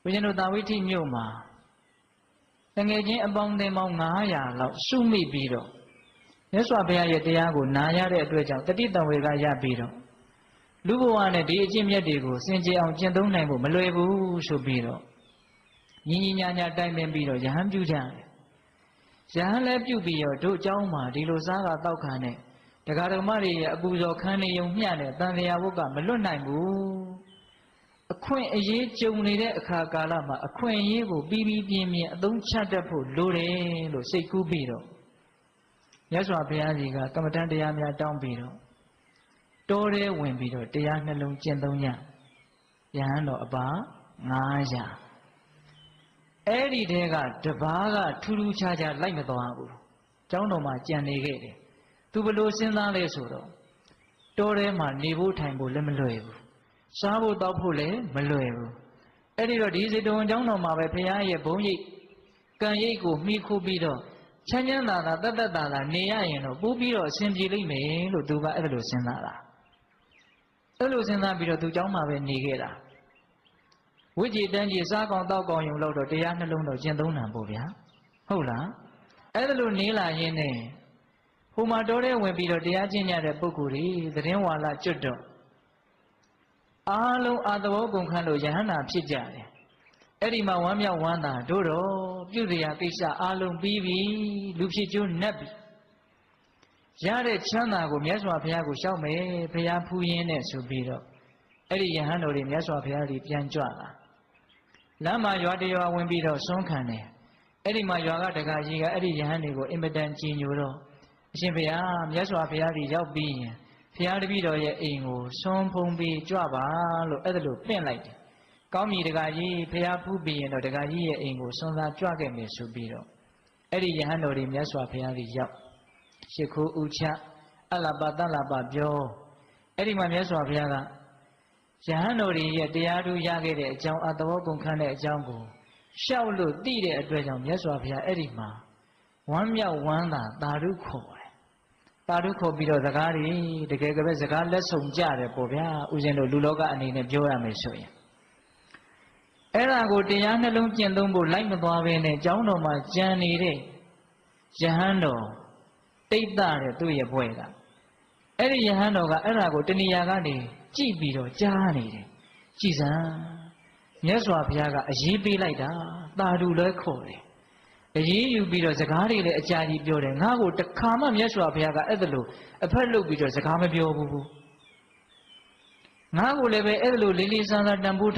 ဘုရားတို့တာဝိထိမြို့မှာတငယ်ချင်းအပေါင်းအသင်းပေါင်း900လောက်စုမိပြီးတော့မြတ်စွာဘုရားရဲ့တရားကိုနာရတဲ့အတွက်ကြောင့်တတိတံဝေကရပြီးတော့လူဘဝနဲ့ဒီအကျင့်မြတ်တွေကိုစင်ကြယ်အောင်ကျင့်သုံးနိုင်ဖို့မလွယ်ဘူးဆိုပြီးတော့ညီညီညာညာတိုင်ပင်ပြီးတော့ယဟန်ပြုကြတယ်ယဟန်လည်းပြုပြီးတော့တို့အเจ้าမှာဒီလိုစားတာတောက်ခံနဲ့တရားဓမ္မတွေရဲ့အပူဇော်ခန်းနေုံမျှတဲ့တန်တရားဝတ်ကမလွတ်နိုင်ဘူးအခွင့်အရေးကြုံနေတဲ့အခါကာလမှာအခွင့်အရေးကိုပြီးပြီးပြင်းပြင်းအသုံးချတတ်ဖို့လိုတယ်လို့စိတ်ကူးပြီးတော့မြတ်စွာဘုရားကြီးကကမ္မဋ္ဌာန်းတရားများတောင်းပြီးတော့တောထဲဝင်ပြီးတော့တရားနှလုံးကျင့်သုံးညယဟန်တော်အပါ900အဲ့ဒီတဲကတပါးကထူးထူးခြားခြားလိုက်မသွားဘူးကျောင်းတော်မှာကြံနေခဲ့တယ်သူဘလို့စဉ်းစားလဲဆိုတော့တောထဲမှာနေဖို့ထိုင်ဖို့လည်းမလွယ်ဘူးစားဖို့တောက်ဖို့လည်းမလွယ်ဘူးအဲ့ဒီတော့ဒီစေတဝန်ကျောင်းတော်မှာပဲဘုရားရဲ့ဘုန်းကြီးကံရိပ်ကိုမှီခိုပြီးတော့ချမ်းချမ်းသာသာတတ်တတ်သာသာနေရရင်တော့ပို့ပြီးတော့အဆင်ပြေလိမ့်မယ်လို့သူကအဲ့လိုစဉ်းစားတာအဲ့လိုစဉ်းစားပြီးတော့သူကျောင်းမှာပဲနေခဲ့တာဝိจิตတန်းကြီးစားကောင်းတောက်ကောင်းယုံလို့တော့တရားနှလုံးတော့ကျင့်သုံးတာပေါ့ဗျာဟုတ်လားအဲ့ဒါလိုနေလာရင်းနဲ့ဟိုမှာတော်တဲ့ဝင်ပြီးတော့တရားကျင့်ကြတဲ့ပုဂ္ဂိုလ်တွေသတင်းဝါလာကျွတ်တော့အားလုံးအာသဘောကုန်ခန့်လို့ယဟန္တာဖြစ်ကြတယ်အဲ့ဒီမှာဝမ်းမြောက်ဝမ်းသာတို့တော့ပြုစရာကိစ္စအားလုံးပြီးပြီလူဖြစ်ကျိုးနှက်ပြီရတဲ့ချမ်းသာကိုမြတ်စွာဘုရားကိုရှောက်မယ်ဘုရားဖူးရင်းနဲ့ဆိုပြီးတော့အဲ့ဒီယဟန်တော်တွေမြတ်စွာဘုရားကြီးပြန်ကြွလာလမ်းမှာရွာတရွာဝင်ပြီးတော့ဆွမ်းခံတယ်အဲ့ဒီမှာရွာကတက္ကကြီးကအဲ့ဒီယဟန်တွေကိုအင်မတန်ကြည်ညိုတော့အရှင်ဘုရားမြတ်စွာဘုရားကြီးရောက်ပြီးရင်ဘုရားတပည့်တော်ရဲ့အိမ်ကိုဆွမ်းဖုံးပြီးကြွပါလို့အဲ့ဒါလိုပင့်လိုက်တယ်ကောင်းပြီတက္ကကြီးဘုရားဖူးပြီးရင်တော့တက္ကကြီးရဲ့အိမ်ကိုဆွမ်းသာကြွခဲ့မယ်ဆိုပြီးတော့အဲ့ဒီယဟန်တော်တွေမြတ်စွာဘုရားကြီးရောက်ရှ िख ိုးဥချအလပတလပပြောအဲ့ဒီမှာမြတ်စွာဘုရားကယဟန်တော်ရဲ့တရားဓုရခဲ့တဲ့အကြောင်းအသဘောကုန်ခန့်တဲ့အကြောင်းကိုရှောက်လို့သိတဲ့အတွက်ကြောင့်မြတ်စွာဘုရားအဲ့ဒီမှာဝမ်းမြောက်ဝမ်းသာသာဓုခေါ်တယ်သာဓုခေါ်ပြီးတော့စကားတွေတကယ်ကပဲစကားလက်ဆောင်ကြတယ်ပေါ့ဗျာဥစဉ်တို့လူလောကအနေနဲ့ပြောရမယ်ဆိုရင်အဲ့ဒါကိုတရားနှလုံးကျင့်သုံးဖို့လိုက်မသွားဘဲနဲ့ကျောင်းတော်မှာကြံနေတဲ့ယဟန်တော်တိတ်တတဲ့သူ့ရဲ့ဘွဲ့ကအဲ့ဒီယဟန်တော်ကအဲ့ဒါကိုတဏှာကနေကြည့်ပြီးတော့ကြားနေတယ်ကြည်စမ်းမြတ်စွာဘုရားကအရေးပေးလိုက်တာသာဓုလဲခေါ်တယ်အရေးယူပြီးတော့စကားတွေလည်းအကြာကြီးပြောတယ်ငါ့ကိုတခါမှမြတ်စွာဘုရားကအဲ့ဒါလိုအဖက်လုပ်ပြီးတော့စကားမပြောဘူးငါ့ကိုလည်းပဲအဲ့ဒါလိုလေးလေးစားစားတန်ဖိုး